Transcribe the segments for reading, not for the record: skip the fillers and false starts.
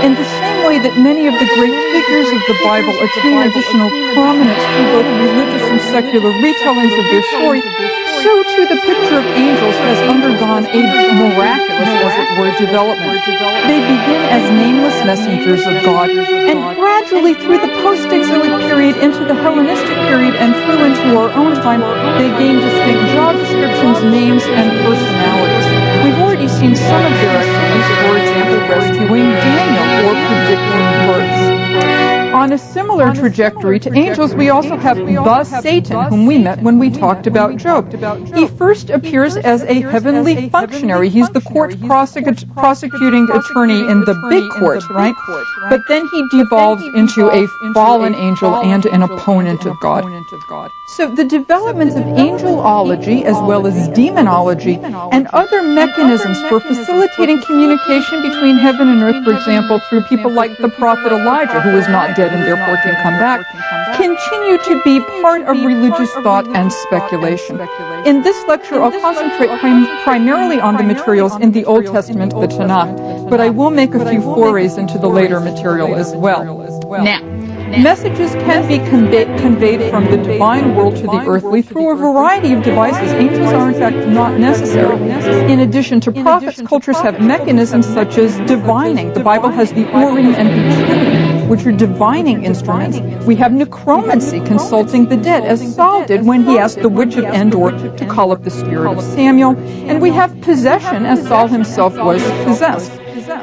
In the same way that many of the great figures of the Bible attain additional prominence through both religious and secular retellings of their story, so too the picture of angels has undergone a miraculous, as it were, development. They begin as nameless messengers of God, and gradually through the post-exilic period into the Hellenistic period and through into our own time, they gain distinct job descriptions, names, and personalities. We've already seen some of their activities, for example, rescuing Daniel or predicting births. On a similar trajectory to angels, we also have the Satan, whom we met when we talked about Job. He first appears as a heavenly functionary. He's the court prosecuting attorney in the big court, right? But then he devolves into a fallen angel and an opponent of God. So the development of angelology as well as demonology and other mechanisms for facilitating communication between heaven and earth, for example, through people like the prophet Elijah, who is not dead and therefore can come back, continue to be part of religious thought and speculation. In this lecture, I'll concentrate primarily on the materials in the Old Testament, the Tanakh, but I will make a few forays into the later material as well. Now, messages can be conveyed from the divine world to the earthly through a variety of devices. Angels are, in fact, not necessary. In addition to prophets, cultures have mechanisms such as divining. The Bible has the Urim and the Thummim, which are divining instruments. We have necromancy, consulting the dead, as Saul did when he asked the witch of Endor to call up the spirit of Samuel. And we have possession, as Saul himself was possessed.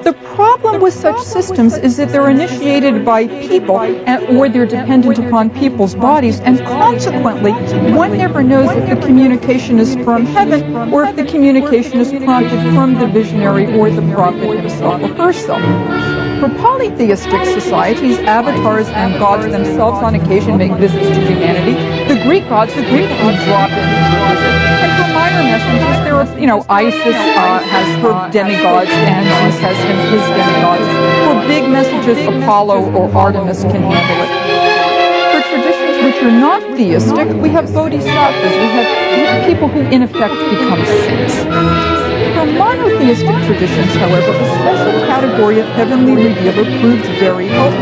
The problem with such systems is that they're initiated by people or they're dependent upon people's bodies, and consequently, one never knows if the communication is from heaven or if the communication is prompted from the visionary or the prophet himself or herself. For polytheistic societies, avatars and gods themselves on occasion make visits to humanity. The Greek gods, the Greek would drop in to visit. And for minor messengers, there are, Isis has her demigods and Zeus has his demigods. For big messages, Apollo or Artemis can handle it. For traditions which are not theistic, we have bodhisattvas. We have people who, in effect, become saints. For monotheistic traditions, however, a special category of heavenly revealer proved very helpful.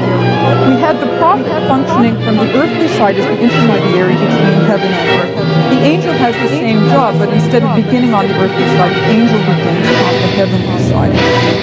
We had the prophet functioning from the earthly side as the intermediary between heaven and earth. The angel has the same job, but instead of beginning on the earthly side, the angel begins on the heavenly side.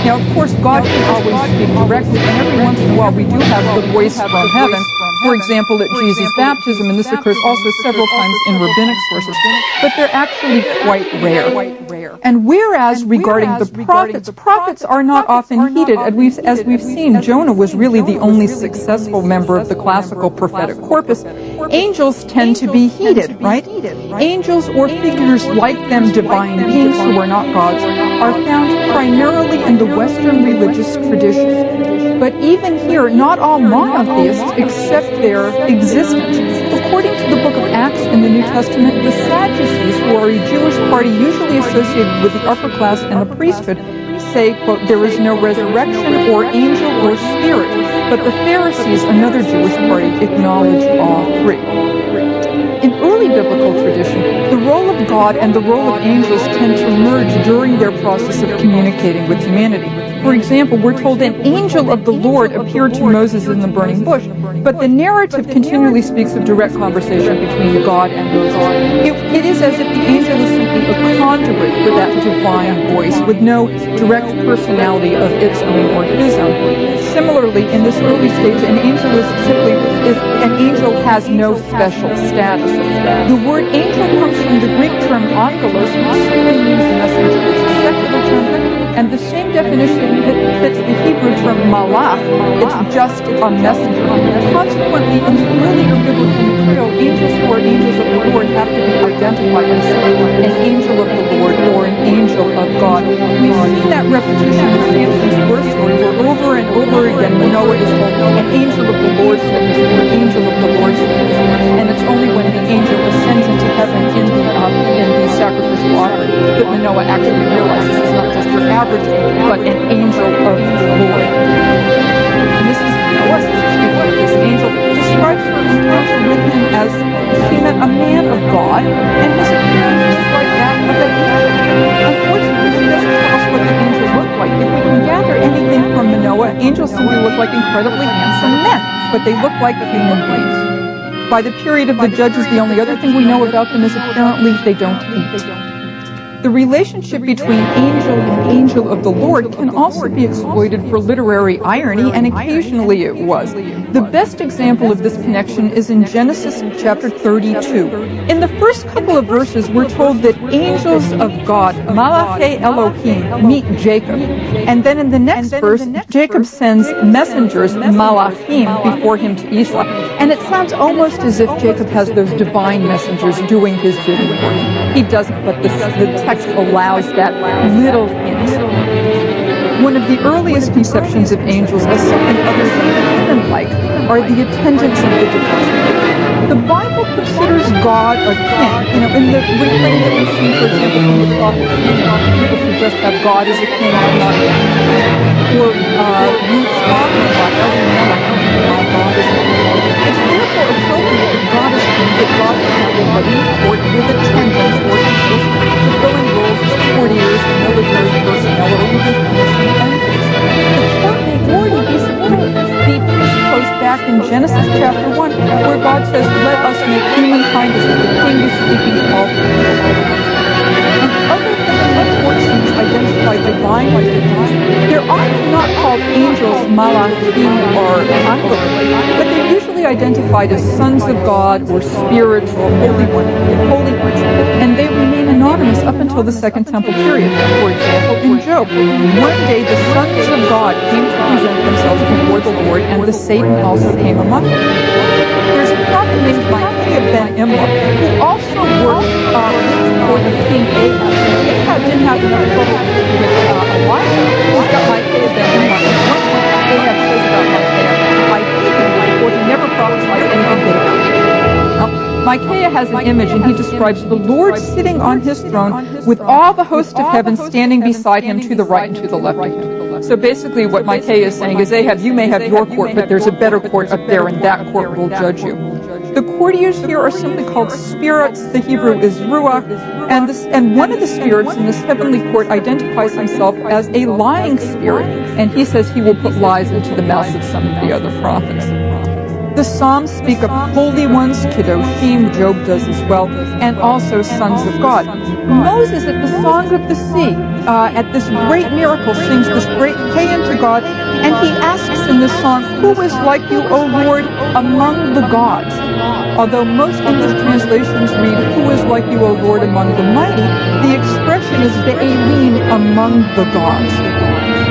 Now, of course, God can always speak directly, and every once in a while we do have the voice from heaven. For example, at Jesus' baptism, and this occurs also several times in rabbinic sources, but they're actually quite rare. And whereas regarding the prophets are not often heeded, as we've seen, Jonah was really the only successful member of the classical prophetic corpus. Angels tend to be heeded, right? Angels or figures like them, divine beings who are not gods, are found primarily in the Western religious tradition. But even here, not all monotheists accept their existence. According to the book of Acts in the New Testament, the Sadducees, who are a Jewish party usually associated with the upper class and the priesthood, say, quote, there is no resurrection or angel or spirit, but the Pharisees, another Jewish party, acknowledge all three. In early biblical tradition, the role of God and the role of angels tend to merge during their process of communicating with humanity. For example, we're told an angel of the Lord appeared to Moses in the burning bush, but the narrative continually speaks of direct conversation between God and Moses. It is as if the angel is simply a conduit for that divine voice, with no direct personality of its own or his own. Similarly, in this early stage, an angel has no special status. The word angel comes from the Greek term angelos, which simply means messenger. It's a secular term, and the same definition fits the Hebrew term malach. It's just a messenger. Consequently, in the earlier biblical material, angels who are angels of the Lord have to be identified as an angel of the Lord or an angel of God. We've seen that repetition in Samson's birth story, where over and over again Manoah is called an angel of the Lord's witness or an angel of the Lord's witness, and it's only when the angel ascends into heaven in the sacrificial offering that Manoah actually realizes it's not just your average angel, but an angel of the Lord. And this is Noah speaking of this angel, describes her encounter with him as she met a man of God, and his appearance was like that of an angel. Unfortunately, she doesn't tell us what the angel looked like. If we can gather anything from Manoah, angels simply look like incredibly handsome men, but they look like human beings. By the period of the Judges, the only other thing we know about them is apparently they don't eat. The relationship between angel and angel of the Lord can also be exploited for literary irony, and occasionally it was. The best example of this connection is in Genesis chapter 32. In the first couple of verses, we're told that angels of God, Malachei Elohim, meet Jacob. And then in the next verse, Jacob sends messengers, Malachim, before him to Esau. And it sounds almost as if Jacob has those divine messengers doing his bidding for him. He doesn't, but the text allows that little hint. One of the earliest conceptions of angels as something other than human-like are the attendants of the divine. The Bible considers God a king. In the refrain that we see, for example, from the prophet, people suggest that God is a king and not a king. Or you talk about how God is a king. It's therefore appropriate that God is king, that God is having a court with attendants or people fulfilling roles as courtiers, military personnel, or even punishment entries. The court may already be presupposed back in Genesis chapter 1, where God says, "Let us make humankind as if the king is speaking to all people." And other heavenly court scenes identify divine entities. They're often not called angels, malachim, or angelim, but they're usually identified as sons of God or spirits or holy ones, and they remain anonymous up until the Second Temple period. For example, in Job, one day the sons of God came to present themselves before the Lord, and the Satan also came among them. There's a prophet named Micaiah ben Imlah, who also worked for the king Ahab. Ahab didn't have enough trouble with Elijah. He's got Micaiah ben Imlah. And one thing Ahab says about Micaiah, I hate him, for he never prophesied anything good about him. Micaiah has an image, and he describes the Lord sitting on his throne with all the host of heaven standing beside him to the right and to the left of him. So basically what Micaiah is saying is, Ahab, you may have your court, but there's a better court up there, and that court will judge you. The courtiers here are simply called spirits. The Hebrew is ruach, and one of the spirits in this heavenly court identifies himself as a lying spirit, and he says he will put lies into the mouths of some of the other prophets. The Psalms speak of holy ones, Kedoshim, Job does as well, and also sons of God. Moses at the Song of the Sea, at this great miracle, sings this great paean to God, and he asks in this song, "Who is like you, O Lord, among the gods?" Although most English translations read, "Who is like you, O Lord, among the mighty," the expression is ve'elim, among the gods.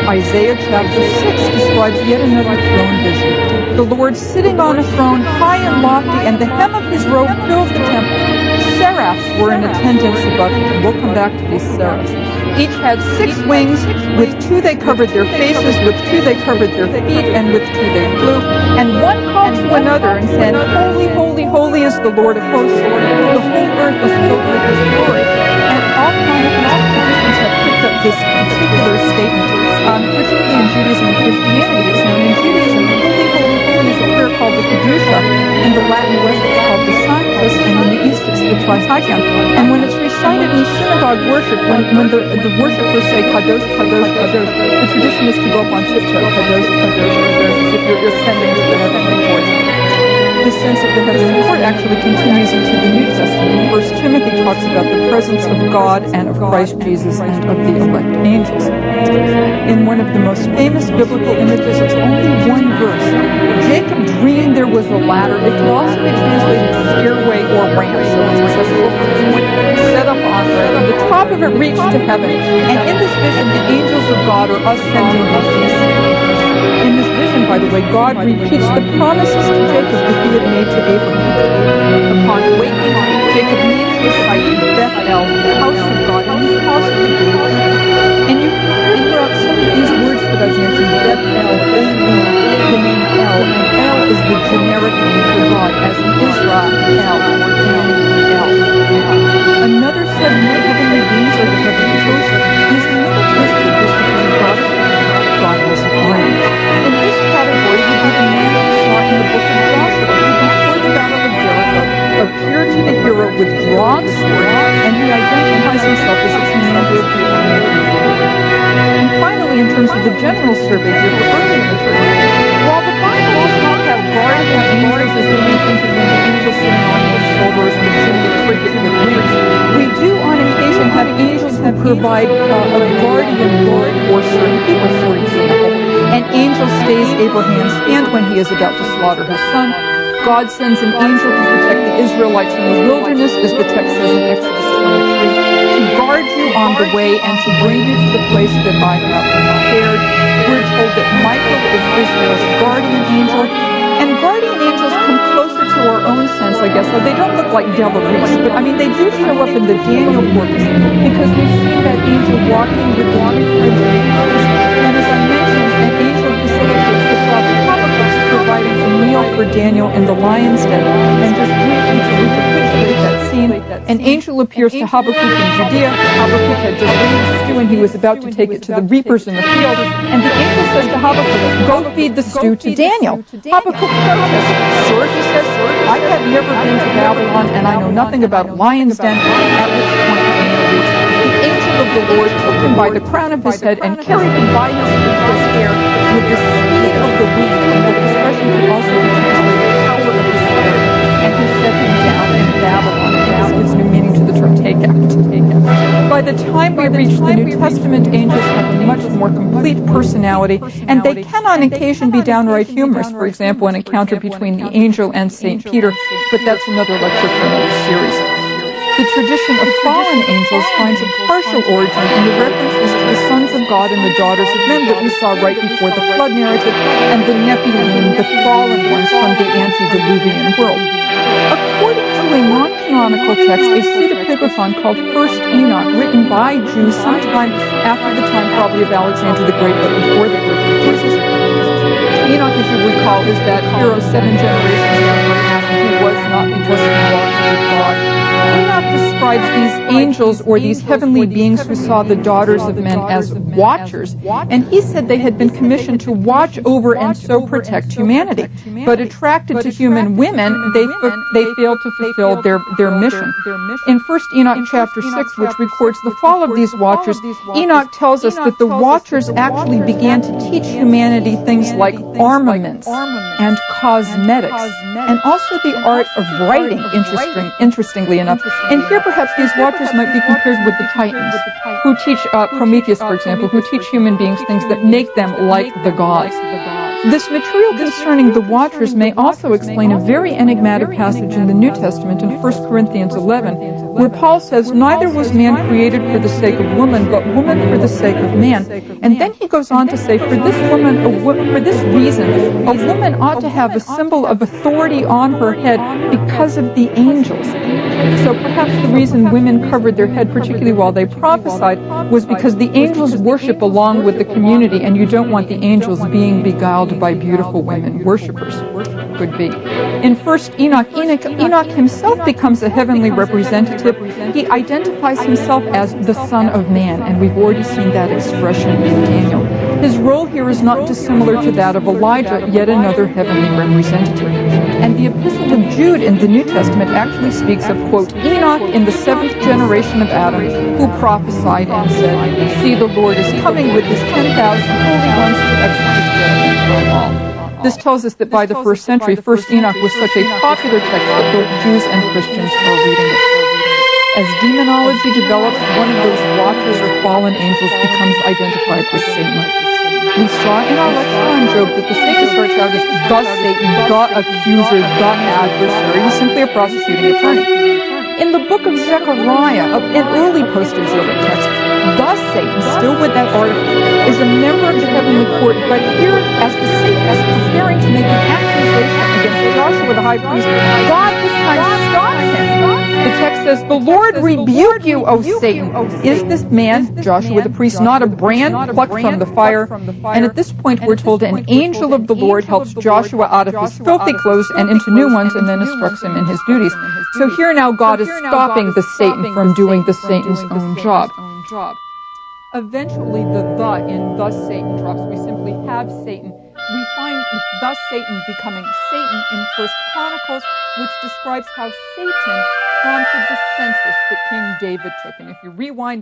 Isaiah chapter 6 describes yet another throne vision. The Lord sitting on a throne high and lofty, and the hem of his robe filled the temple. Seraphs were in attendance above him. We'll come back to these seraphs. Each had 6 wings. With 2 they covered their faces, with 2 they covered their feet, and with 2 they flew. And one called to another and said, "Holy, holy, holy is the Lord of hosts. The whole earth is filled with his glory." And all traditions have picked up this particular statement, particularly in Judaism and Christianity. It's known in Judaism, holy, holy, holy is a prayer called the Kedusha. In the Latin West, it's called the Sanctus, and in the East, it's the Trisagion. And when it's recited in synagogue worship, when the worshipers say Kadosh, Kadosh, Kadosh, the tradition is to go up on tiptoe, Kadosh, Kadosh, Kadosh, as if you're ascending to the heavenly court. This sense of the heavenly court actually continues into the New Testament. 1 Timothy talks about the presence of God and of Christ Jesus and of the elect angels. In one of the most famous biblical images, it's only one verse. Jacob dreamed there was a ladder. It can also be translated stairway or ramp, so it's accessible from point set up on earth. And the top of it reached to heaven. And in this vision, the angels of God are ascending and descending. In this vision, by the way, God repeats the promises to Jacob that he had made to Abraham. Upon waking, Jacob meets the site of Bethel, the house of God, and he calls it the gate. And you can figure out some of these words that I've mentioned, Bethel, Elohim, the name El, and El is the generic name for God, as in Israel, El, or El. Another set of heavenly beings are the heavenly hosts. These are not just because God has an army. In this category, we have a man who saw in the book of Joshua, who before the battle of Jericho appeared to the hero with drawn sword, and he identifies himself as a commander of the army of the Lord. And finally, in terms of the general survey here for early imagery, provide a guardian role for certain people, for example. An angel stays Abraham's hand when he is about to slaughter his son. God sends an angel to protect the Israelites in the wilderness, as the text says in Exodus 23, to guard you on the way and to bring you to the place that I have prepared. We're told that Michael is Israel's guardian angel, and guardian angels come closer to our own sense, I guess. They don't look like Deloris, but I mean, they do show up in the Daniel books, because we've seen that angel walking with the different angels, and as I mentioned, an angel facilitates the prophet Habakkuk providing a meal for Daniel in the lion's den. And just briefly to recapitulate that scene, an angel appears to Habakkuk in Judea. Habakkuk had just raised the stew and he was about to take it to the reapers in the field, and the angel says to Habakkuk, "Go feed the stew to Daniel." Habakkuk protests, "Sir," he says, "I have never been to Babylon and I know nothing about a lion's den." At which point the angel of the Lord took him by the crown of his head and carried him by his hair with the speed of the wind, and the expression can also be translated power of the Spirit, and he set him down in Babylon. This gives new meaning to the term take out. By the time we reach the New Testament, angels have a much more complete personality, and they can on occasion be downright humorous. For example, an encounter between the angel and St. Peter, but that's another lecture for another series. The tradition of fallen angels finds a partial origin in the references to the sons of God and the daughters of men that we saw right before the flood narrative, and the Nephilim, the fallen ones from the antediluvian world. According to a non-canonical text, a pseudepigraphon called First Enoch, written by Jews sometime after the time probably of Alexander the Great, but before the birth of Jesus. Enoch, as you recall, is that hero 7 generations after Adam who was not because he walked with God. Enoch describes these angels or these heavenly beings who saw the daughters of men as watchers, and he said they had been commissioned to watch over and so protect humanity. But attracted to human women, they failed to fulfill their mission. In 1 Enoch chapter 6, which records the fall of these watchers, Enoch tells us that the watchers actually began to teach humanity things like armaments and cosmetics, and also the art of writing, interestingly enough. And here perhaps these watchers might be compared with the Titans, who teach Prometheus, for example, who teach human beings things that make them like the gods. This material concerning the watchers may also explain a very enigmatic passage in the New Testament in 1 Corinthians 11, where Paul says, "Neither was man created for the sake of woman, but woman for the sake of man." And then he goes on to say, for this reason, a woman ought to have a symbol of authority on her head because of the angels. So perhaps the reason women covered their head, particularly while they prophesied, was because the angels worship along with the community, and you don't want the angels being beguiled by beautiful women worshippers. Could be. In 1 Enoch, Enoch himself becomes a heavenly representative. He identifies himself as the Son of Man, and we've already seen that expression in Daniel. His role here is not dissimilar to that of Elijah, yet another heavenly representative. And the Epistle of Jude in the New Testament actually speaks of, quote, Enoch in the 7th generation of Adam, who prophesied and said, "See, the Lord is coming with his 10,000 holy ones to execute judgment on all." This tells us that by the 1st century, 1 Enoch was such a popular text that both Jews and Christians are reading it. As demonology develops, one of those watchers or fallen angels becomes identified with Satan. We saw in our lecture on Job that the Satan starts out as the Satan, the accuser, the adversary. He's simply a prosecuting attorney. In the book of Zechariah, an early post-exilic text, the Satan, still with that article, is a member of the heavenly court, but here, as the Satan is preparing to make an accusation against Joshua the high priest, God this time stops him. The text says, "The Lord rebuke you, O Satan." Is this man, Joshua the priest, not a brand plucked from the fire? And at this point we're told an angel of the Lord helps Joshua out of his filthy clothes and into new ones, and then instructs him in his duties. So here now God is stopping the Satan from doing the Satan's own job. Eventually the in the Satan drops. We simply have Satan. We find the Satan becoming Satan in 1 Chronicles, which describes how Satan prompted the census that King David took. And if you rewind